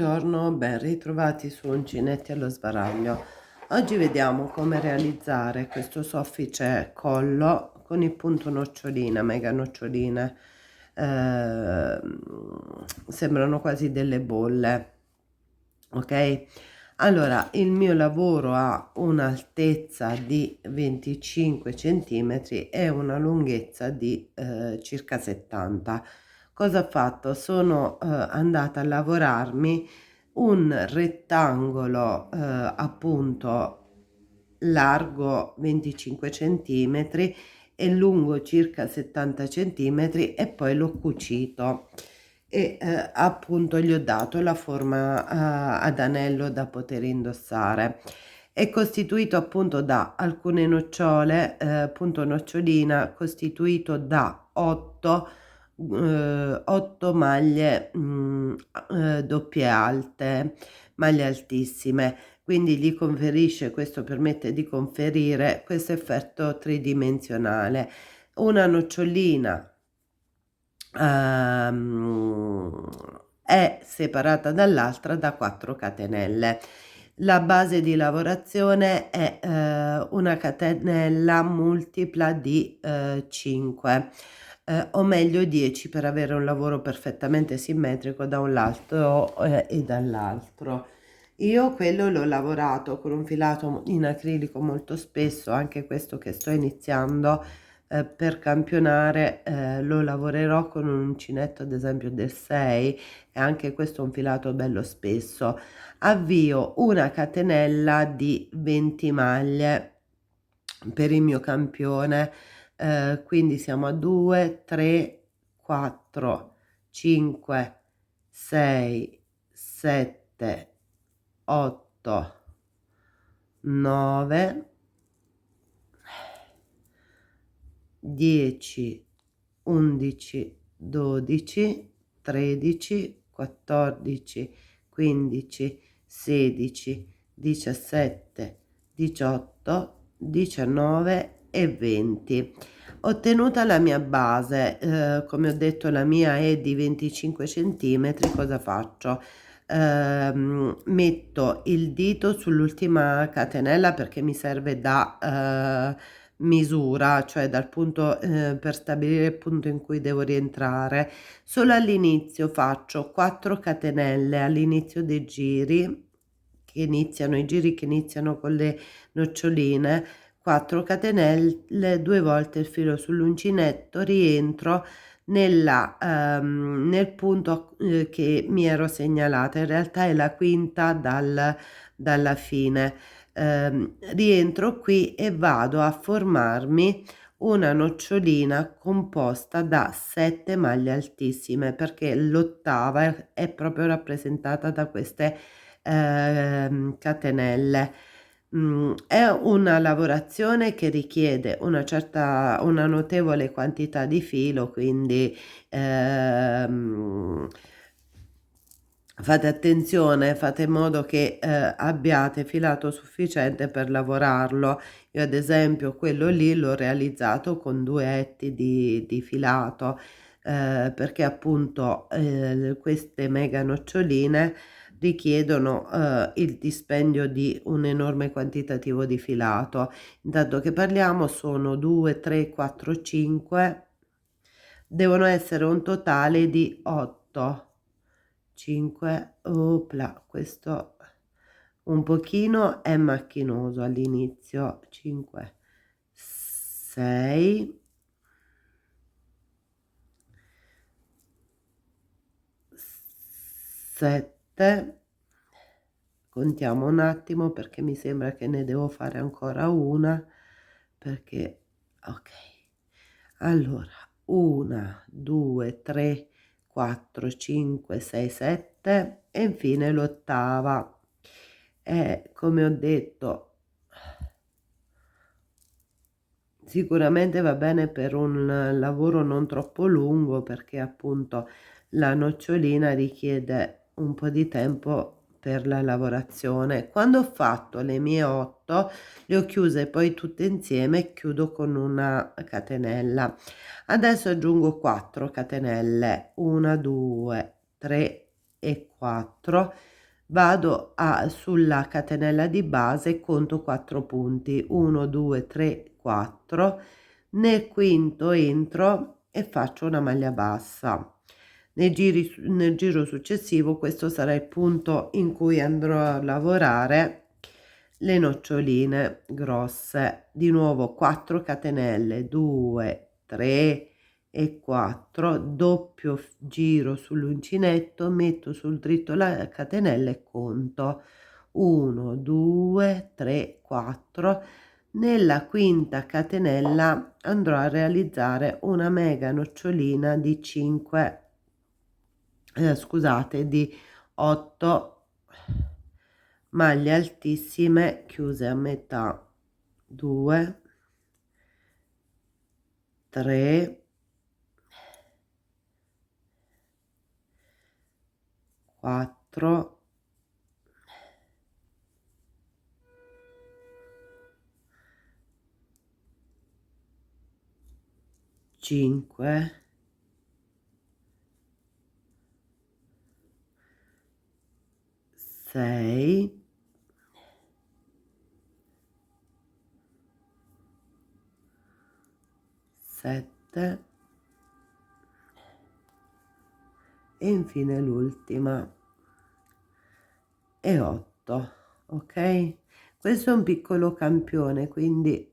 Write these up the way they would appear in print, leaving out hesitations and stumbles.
Buongiorno, ben ritrovati su Uncinetti allo sbaraglio. Oggi vediamo come realizzare questo soffice collo con il punto nocciolina, mega noccioline. Sembrano quasi delle bolle, ok? Allora, il mio lavoro ha un'altezza di 25 centimetri e una lunghezza di circa 70. Cosa ho fatto? Sono andata a lavorarmi un rettangolo appunto largo 25 centimetri e lungo circa 70 centimetri e poi l'ho cucito e appunto gli ho dato la forma ad anello da poter indossare. È costituito appunto da alcune nocciole, punto nocciolina costituito da 8 maglie doppie alte, maglie altissime, quindi gli conferisce, questo permette di conferire questo effetto tridimensionale. Una nocciolina ehm, è separata dall'altra da 4 catenelle. La base di lavorazione è una catenella multipla di 5 o meglio 10 per avere un lavoro perfettamente simmetrico da un lato e dall'altro. Io quello l'ho lavorato con un filato in acrilico molto spesso, anche questo che sto iniziando per campionare lo lavorerò con un uncinetto ad esempio del 6 e anche questo è un filato bello spesso. Avvio una catenella di 20 maglie per il mio campione, quindi siamo a 2, 3, 4, 5, 6, 7, 8, 9, 10, 11, 12, 13, 14, 15, 16, 17, 18, 19 e 20. Ottenuta la mia base, come ho detto la mia è di 25 centimetri, cosa faccio? Metto il dito sull'ultima catenella perché mi serve da misura, cioè dal punto per stabilire il punto in cui devo rientrare. Solo all'inizio faccio 4 catenelle all'inizio dei giri i giri che iniziano con le noccioline, 4 catenelle, 2 volte il filo sull'uncinetto, rientro nel punto che mi ero segnalata, in realtà è la quinta dalla fine. Rientro qui e vado a formarmi una nocciolina composta da 7 maglie altissime, perché l'ottava è proprio rappresentata da queste catenelle. È una lavorazione che richiede una notevole quantità di filo, quindi fate attenzione, fate in modo che abbiate filato sufficiente per lavorarlo. Io ad esempio quello lì l'ho realizzato con 2 etti di filato, perché appunto queste mega noccioline richiedono il dispendio di un enorme quantitativo di filato. Intanto che parliamo sono 2, 3, 4, 5, devono essere un totale di 8. 5, opla, questo un pochino è macchinoso all'inizio, 5, 6, 7, contiamo un attimo perché mi sembra che ne devo fare ancora una, perché ok, allora 1, 2, 3, 4, 5, 6, 7 e infine l'ottava. Come ho detto, sicuramente va bene per un lavoro non troppo lungo, perché appunto la nocciolina richiede un po' di tempo per la lavorazione. Quando ho fatto le mie 8 le ho chiuse poi tutte insieme e chiudo con una catenella. Adesso aggiungo 4 catenelle, 1, 2, 3 e 4, vado sulla catenella di base, conto 4 punti, 1 2 3 4, nel quinto entro e faccio una maglia bassa. Nel giro successivo questo sarà il punto in cui andrò a lavorare le noccioline grosse. Di nuovo 4 catenelle, 2 3 e 4, doppio giro sull'uncinetto, metto sul dritto la catenella e conto 1 2 3 4. Nella quinta catenella andrò a realizzare una mega nocciolina di 5 scusate, di 8 maglie altissime chiuse a metà, 2 3 4 5 6 7 e infine l'ultima e 8. Ok, questo è un piccolo campione, quindi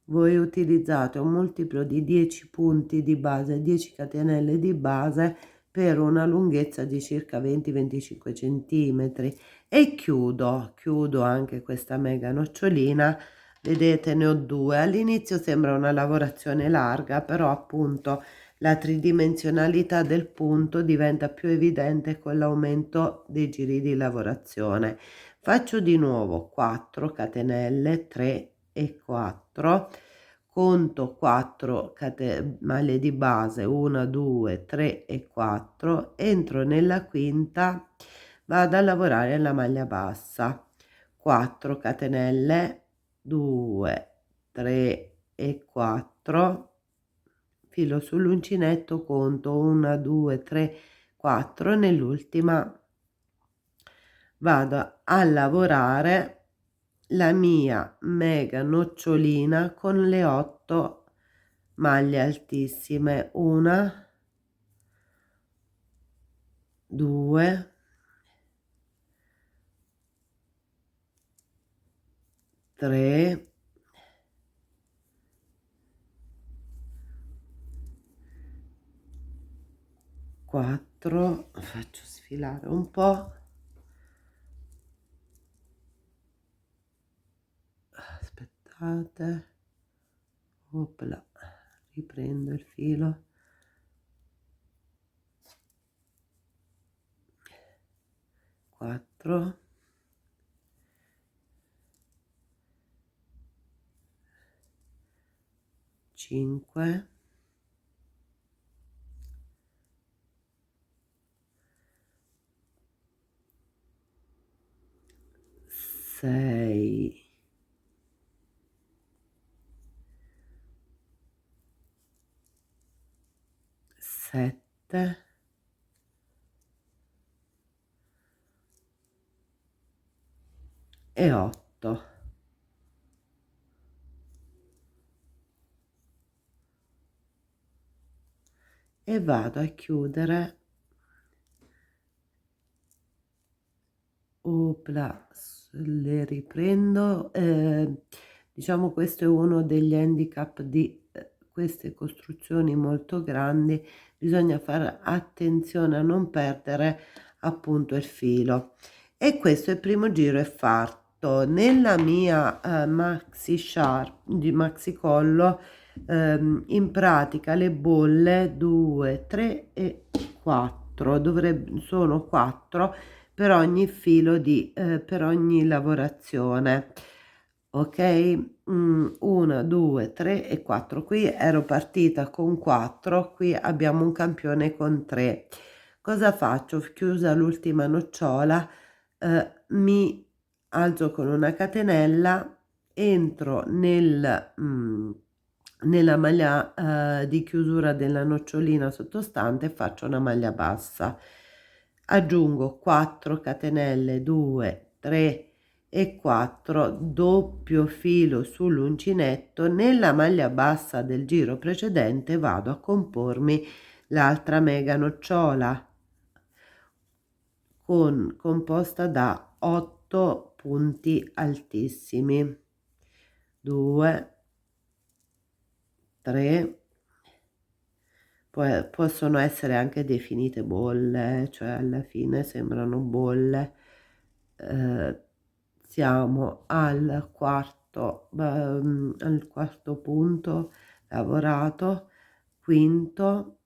voi utilizzate un multiplo di 10 punti di base, 10 catenelle di base per una lunghezza di circa 20-25 centimetri e chiudo anche questa mega nocciolina. Vedete, ne ho due. All'inizio sembra una lavorazione larga, però appunto la tridimensionalità del punto diventa più evidente con l'aumento dei giri di lavorazione. Faccio di nuovo 4 catenelle, 3 e 4, conto 4 maglie di base, 1 2 3 e 4, entro nella quinta, vado a lavorare la maglia bassa, 4 catenelle, 2 3 e 4, filo sull'uncinetto, conto 1 2 3 4, nell'ultima vado a lavorare la mia mega nocciolina con le 8 maglie altissime, 1 2 3 4, faccio sfilare un po', aspettate, opla, riprendo il filo, 4 5 6 7 e 8. E vado a chiudere, opla, le riprendo. Diciamo questo è uno degli handicap di queste costruzioni molto grandi, bisogna fare attenzione a non perdere appunto il filo. E questo, il primo giro è fatto. Nella mia maxi sharp di maxi collo, in pratica le bolle 2 3 e 4 sono 4 per ogni filo di per ogni lavorazione, ok. 1 2 3 e 4. Qui ero partita con 4, qui abbiamo un campione con 3. Cosa faccio? Chiusa l'ultima nocciola, mi alzo con una catenella, entro nella maglia di chiusura della nocciolina sottostante e faccio una maglia bassa. aggiungo 4 catenelle, 2, 3 e 4, doppio filo sull'uncinetto, nella maglia bassa del giro precedente vado a compormi l'altra mega nocciola composta da 8 punti altissimi, 2, 3, poi possono essere anche definite bolle, cioè alla fine sembrano bolle. Siamo al quarto punto lavorato, quinto,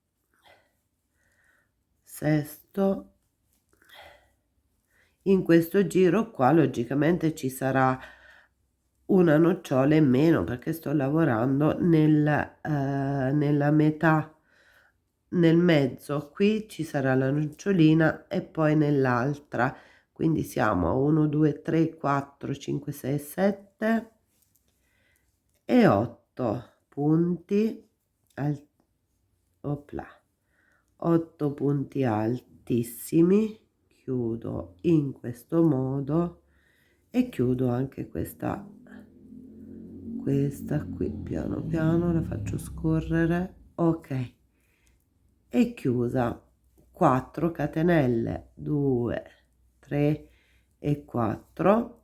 sesto. In questo giro qua logicamente ci sarà una nocciola in meno perché sto lavorando nella metà, nel mezzo. Qui ci sarà la nocciolina e poi nell'altra, quindi siamo a 1, 2, 3, 4, 5, 6, 7 e 8 punti al opla, 8 punti altissimi. Chiudo in questo modo e chiudo anche questa qui, piano piano la faccio scorrere, ok, e chiusa. 4 catenelle, 2, 3 e 4,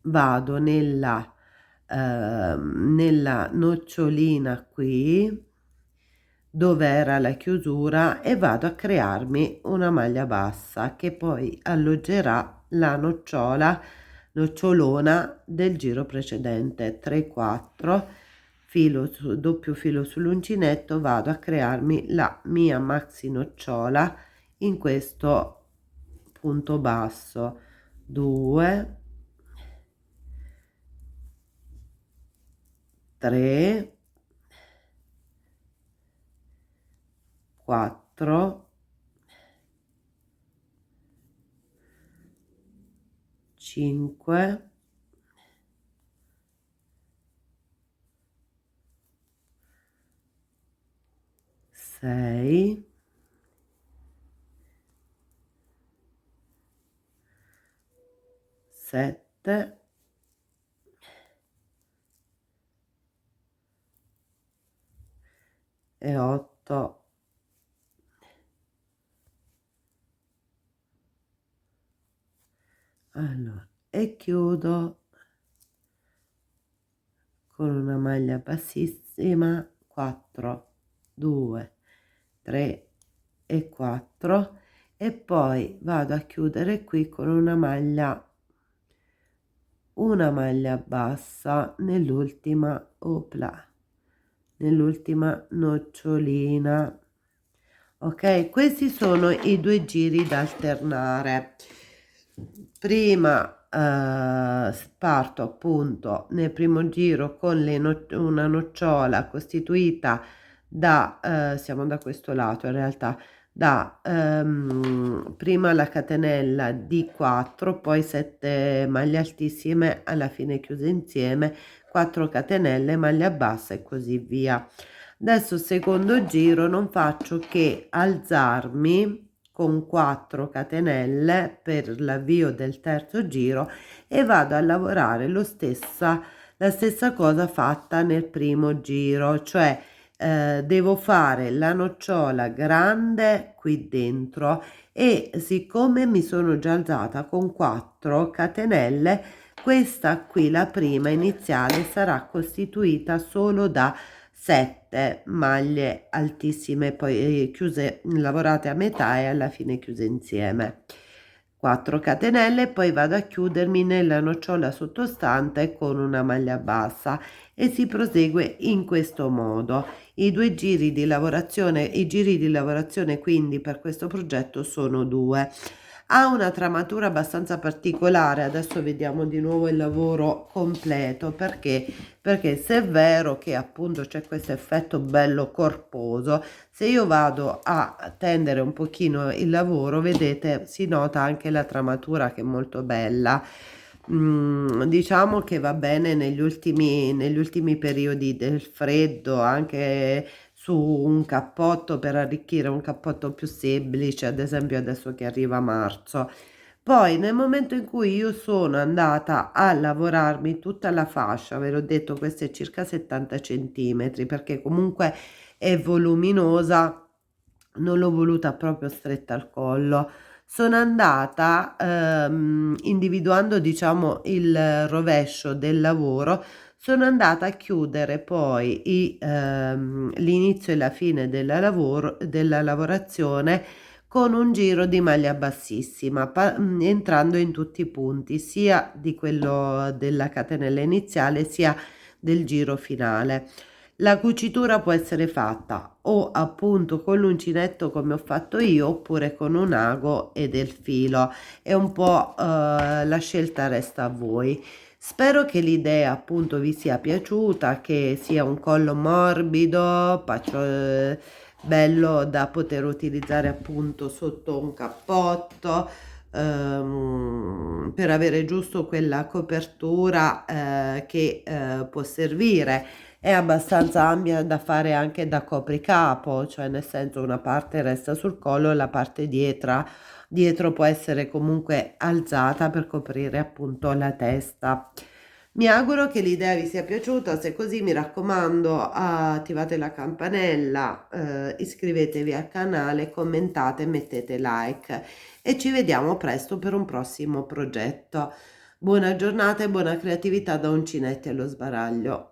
vado nella nocciolina qui dove era la chiusura e vado a crearmi una maglia bassa che poi alloggerà la nocciolona del giro precedente. 3, 4 filo su doppio filo sull'uncinetto, vado a crearmi la mia maxi nocciola in questo punto basso. 2, 3, 4, 5, 6, 7 e 8. Allora, e chiudo con una maglia bassissima, 4, 2, 3 e 4, e poi vado a chiudere qui con una maglia bassa nell'ultima nell'ultima nocciolina. Ok, questi sono i 2 giri da alternare. Prima parto appunto nel primo giro con una nocciola costituita da siamo da questo lato in realtà, da prima la catenella di 4, poi 7 maglie altissime, alla fine chiuse insieme, 4 catenelle, maglia bassa e così via. Adesso secondo giro non faccio che alzarmi con 4 catenelle per l'avvio del terzo giro e vado a lavorare la stessa cosa fatta nel primo giro, cioè devo fare la nocciola grande qui dentro e siccome mi sono già alzata con 4 catenelle, questa qui, la prima iniziale, sarà costituita solo da 7 maglie altissime, poi chiuse, lavorate a metà e alla fine chiuse insieme. 4 catenelle, poi vado a chiudermi nella nocciola sottostante con una maglia bassa e si prosegue in questo modo. I giri di lavorazione quindi per questo progetto sono 2. Ha una tramatura abbastanza particolare, adesso vediamo di nuovo il lavoro completo, perché se è vero che appunto c'è questo effetto bello corposo, se io vado a tendere un pochino il lavoro, vedete, si nota anche la tramatura che è molto bella. Diciamo che va bene negli ultimi periodi del freddo, anche su un cappotto per arricchire un cappotto più semplice, ad esempio adesso che arriva marzo. Poi nel momento in cui io sono andata a lavorarmi tutta la fascia, ve l'ho detto questa è circa 70 centimetri, perché comunque è voluminosa, non l'ho voluta proprio stretta al collo. Sono andata, individuando diciamo il rovescio del lavoro, sono andata a chiudere poi l'inizio e la fine della lavorazione con un giro di maglia bassissima, entrando in tutti i punti, sia di quello della catenella iniziale, sia del giro finale. La cucitura può essere fatta o appunto con l'uncinetto come ho fatto io, oppure con un ago e del filo. È un po', la scelta resta a voi. Spero che l'idea appunto vi sia piaciuta, che sia un collo morbido, bello da poter utilizzare appunto sotto un cappotto, per avere giusto quella copertura, che, può servire. È abbastanza ampia da fare anche da copricapo, cioè nel senso una parte resta sul collo e la parte dietro può essere comunque alzata per coprire appunto la testa. Mi auguro che l'idea vi sia piaciuta, se è così mi raccomando attivate la campanella, iscrivetevi al canale, commentate, mettete like e ci vediamo presto per un prossimo progetto. Buona giornata e buona creatività da Uncinetto allo sbaraglio.